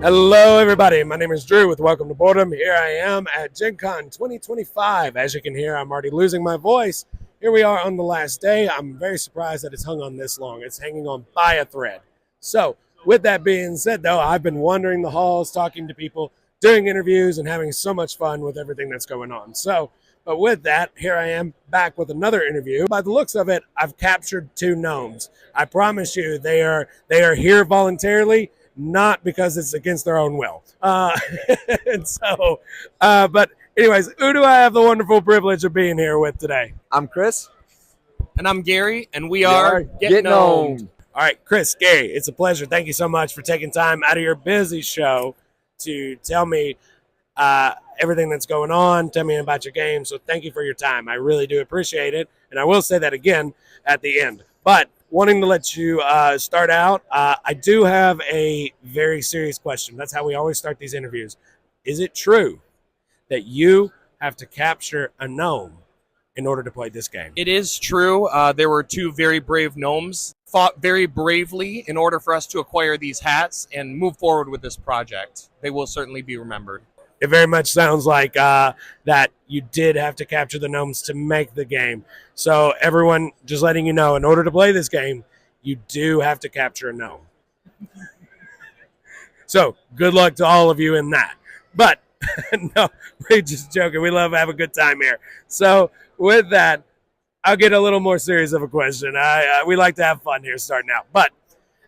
Hello, everybody. My name is Drew with Welcome to Boardom. Here I am at Gen Con 2025. As you can hear, I'm already losing my voice. Here we are on the last day. I'm very surprised that it's hung on this long. It's hanging on by a thread. So, with that being said, though, I've been wandering the halls, talking to people, doing interviews, and having so much fun with everything that's going on. But with that, here I am back with another interview. By the looks of it, I've captured 2 gnomes. I promise you, they are here voluntarily, not because it's against their own will. But anyways, who do I have the wonderful privilege of being here with today? I'm Chris. And I'm Gary, and we are Get Gnomed. All right, Chris, Gary, it's a pleasure. Thank you so much for taking time out of your busy show to tell me everything that's going on, tell me about your game. So thank you for your time. I really do appreciate it. And I will say that again at the end. But wanting to let you start out, I do have a very serious question. That's how we always start these interviews. Is it true that you have to capture a gnome in order to play this game? It is true. There were 2 very brave gnomes, fought very bravely in order for us to acquire these hats and move forward with this project. They will certainly be remembered. It very much sounds like that you did have to capture the gnomes to make the game. So everyone, just letting you know, in order to play this game, you do have to capture a gnome. So good luck to all of you in that. But no, we're just joking. We love to have a good time here. So with that, I'll get a little more serious of a question. We like to have fun here starting out. But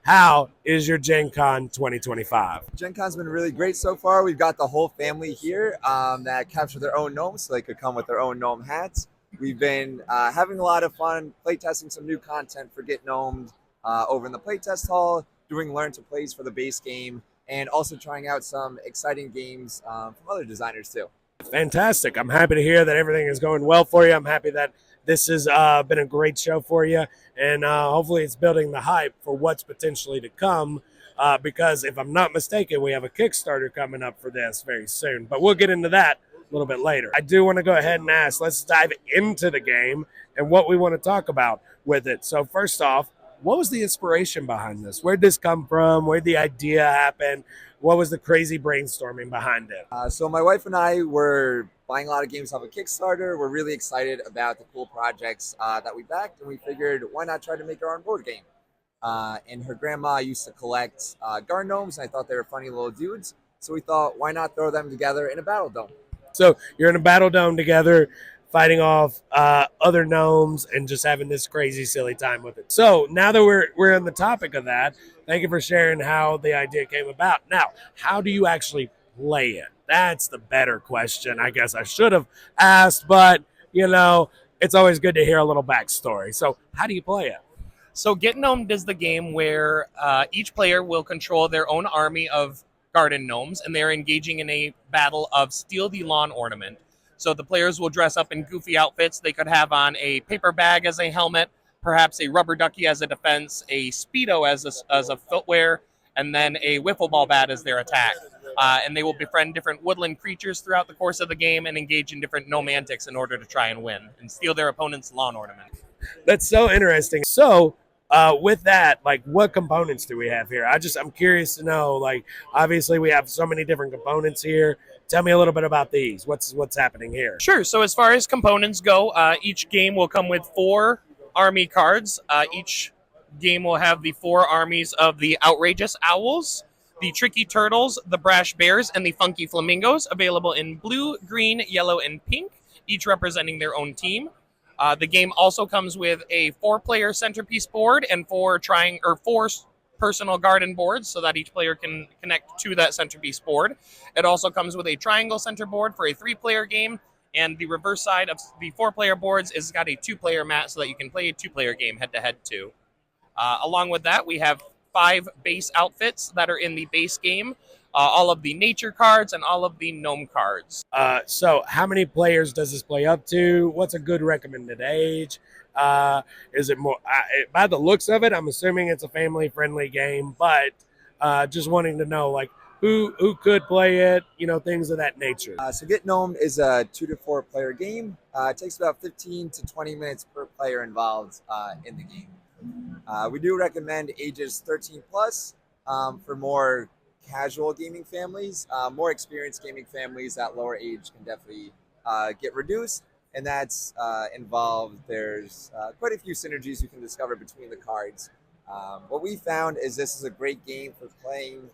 how is your Gen Con 2025? Gen Con's been really great so far. We've got the whole family here that capture their own gnomes so they could come with their own gnome hats. We've been having a lot of fun playtesting some new content for Get Gnomed over in the playtest hall, doing learn to plays for the base game, and also trying out some exciting games from other designers too. Fantastic. I'm happy to hear that everything is going well for you. I'm happy that this has been a great show for you, and hopefully it's building the hype for what's potentially to come, because if I'm not mistaken, we have a Kickstarter coming up for this very soon, but we'll get into that a little bit later. I do want to go ahead and ask, let's dive into the game and what we want to talk about with it. So first off, what was the inspiration behind this? Where'd this come from? Where'd the idea happen? What was the crazy brainstorming behind it? So my wife and I were buying a lot of games off of Kickstarter. We're really excited about the cool projects that we backed, and we figured, why not try to make our own board game? And her grandma used to collect garden gnomes, and I thought they were funny little dudes. So we thought, why not throw them together in a battle dome? So you're in a battle dome together, fighting off other gnomes and just having this crazy, silly time with it. So now that we're on the topic of that, thank you for sharing how the idea came about. Now, how do you actually play it? That's the better question, I guess I should have asked, but, it's always good to hear a little backstory. So how do you play it? So Get Gnomed is the game where each player will control their own army of garden gnomes, and they're engaging in a battle of Steal the Lawn Ornament. So the players will dress up in goofy outfits. They could have on a paper bag as a helmet, perhaps a rubber ducky as a defense, a Speedo as a footwear, and then a wiffle ball bat as their attack. And they will befriend different woodland creatures throughout the course of the game and engage in different gnome antics in order to try and win and steal their opponent's lawn ornament. That's so interesting. So with that, what components do we have here? I'm curious to know, obviously we have so many different components here. Tell me a little bit about these. What's happening here? Sure. So as far as components go, each game will come with 4 army cards. Each game will have the 4 armies of the Outrageous Owls, the Tricky Turtles, the Brash Bears, and the Funky Flamingos, available in blue, green, yellow, and pink, each representing their own team. The game also comes with a 4-player centerpiece board and 4 personal garden boards so that each player can connect to that centerpiece board. It also comes with a triangle center board for a 3-player game, and the reverse side of the 4-player boards is got a 2-player mat so that you can play a 2-player game head-to-head too. Along with that, we have 5 base outfits that are in the base game, all of the nature cards and all of the gnome cards. So how many players does this play up to? What's a good recommended age? Is it more, by the looks of it, I'm assuming it's a family-friendly game, but just wanting to know, who could play it, things of that nature. So Get Gnomed is a 2 to 4 player game. It takes about 15 to 20 minutes per player involved in the game. We do recommend ages 13 plus for more casual gaming families. More experienced gaming families at lower age can definitely get reduced, and that's involved. There's quite a few synergies you can discover between the cards. What we found is this is a great game for playing,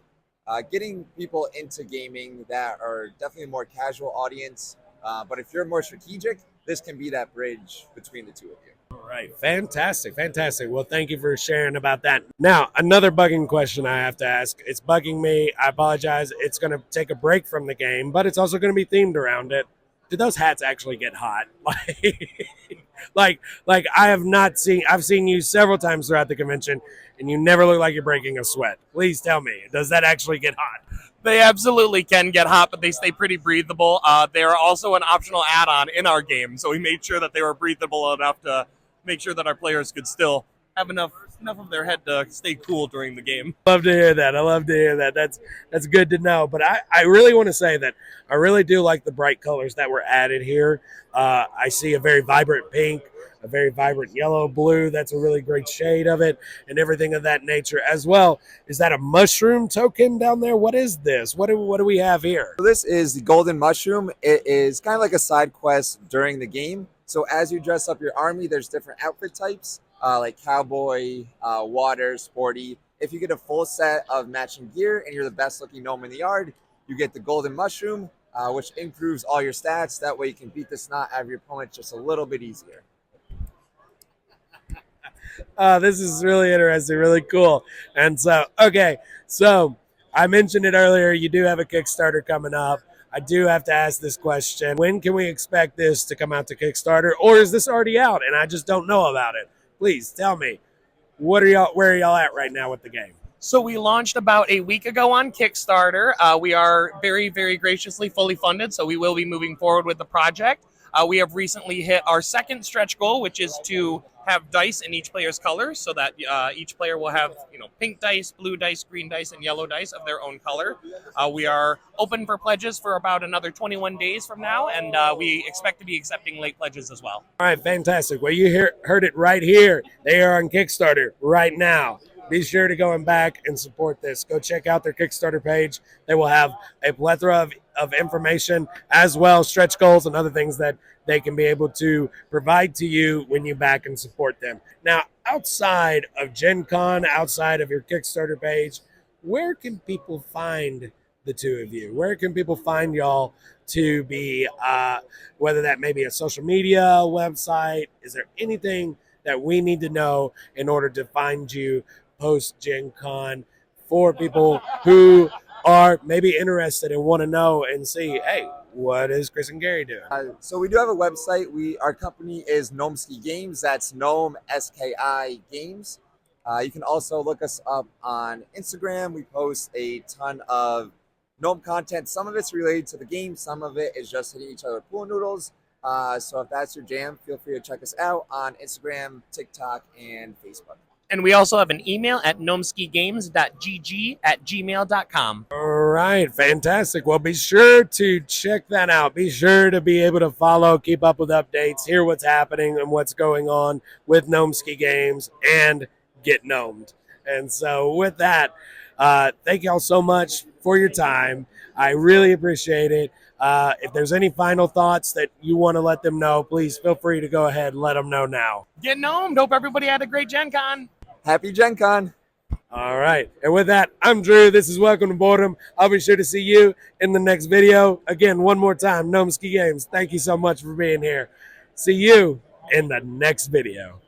getting people into gaming that are definitely a more casual audience. But if you're more strategic, this can be that bridge between the two of you. All right, fantastic, fantastic. Well, thank you for sharing about that. Now, another bugging question I have to ask. It's bugging me. I apologize. It's going to take a break from the game, but it's also going to be themed around it. Do those hats actually get hot? Like I have not seen. I've seen you several times throughout the convention, and you never look like you're breaking a sweat. Please tell me, does that actually get hot? They absolutely can get hot, but they stay pretty breathable. They are also an optional add-on in our game, so we made sure that they were breathable enough to make sure that our players could still have enough of their head to stay cool during the game. Love to hear that. I love to hear that. That's good to know. But I really want to say that I really do like the bright colors that were added here. I see a very vibrant pink, a very vibrant yellow, blue. That's a really great shade of it, and everything of that nature as well. Is that a mushroom token down there? What is this? What do we have here? So this is the Golden Mushroom. It is kind of like a side quest during the game. So as you dress up your army, there's different outfit types. Like cowboy, water, sporty. If you get a full set of matching gear and you're the best looking gnome in the yard, you get the Golden Mushroom, which improves all your stats. That way you can beat the snot out of your opponent just a little bit easier. This is really interesting, really cool. And so, okay, so I mentioned it earlier. You do have a Kickstarter coming up. I do have to ask this question. When can we expect this to come out to Kickstarter, or is this already out and I just don't know about it? Please tell me, where are y'all at right now with the game? So we launched about a week ago on Kickstarter. We are very, very graciously fully funded, so we will be moving forward with the project. We have recently hit our second stretch goal, which is to have dice in each player's colors, so that each player will have pink dice, blue dice, green dice, and yellow dice of their own color. We are open for pledges for about another 21 days from now, and we expect to be accepting late pledges as well. All right, fantastic. Well, you heard it right here. They are on Kickstarter right now. Be sure to go back and support this. Go check out their Kickstarter page. They will have a plethora of information, as well stretch goals and other things that they can be able to provide to you when you back and support them. Now, outside of Gen Con, outside of your Kickstarter page, where can people find the two of you? Where can people find y'all to be, whether that may be a social media website? Is there anything that we need to know in order to find you post Gen Con for people who are maybe interested and want to know and see, hey, what is Chris and Gary doing? So we do have a website. Our company is Gnomeski Games. That's Gnome SKI Games. You can also look us up on Instagram. We post a ton of gnome content. Some of it's related to the game. Some of it is just hitting each other with pool noodles. So if that's your jam, feel free to check us out on Instagram, TikTok, and Facebook. And we also have an email at gnomeskigames.gg@gmail.com. All right, fantastic. Well, be sure to check that out. Be sure to be able to follow, keep up with updates, hear what's happening and what's going on with Gnomeski Games and Get Gnomed. And so with that, thank y'all so much for your time. I really appreciate it. If there's any final thoughts that you want to let them know, please feel free to go ahead and let them know now. Get gnomed. Hope everybody had a great Gen Con. Happy Gen Con. All right. And with that, I'm Drew. This is Welcome to Boardom. I'll be sure to see you in the next video. Again, one more time, Gnomeski Games, thank you so much for being here. See you in the next video.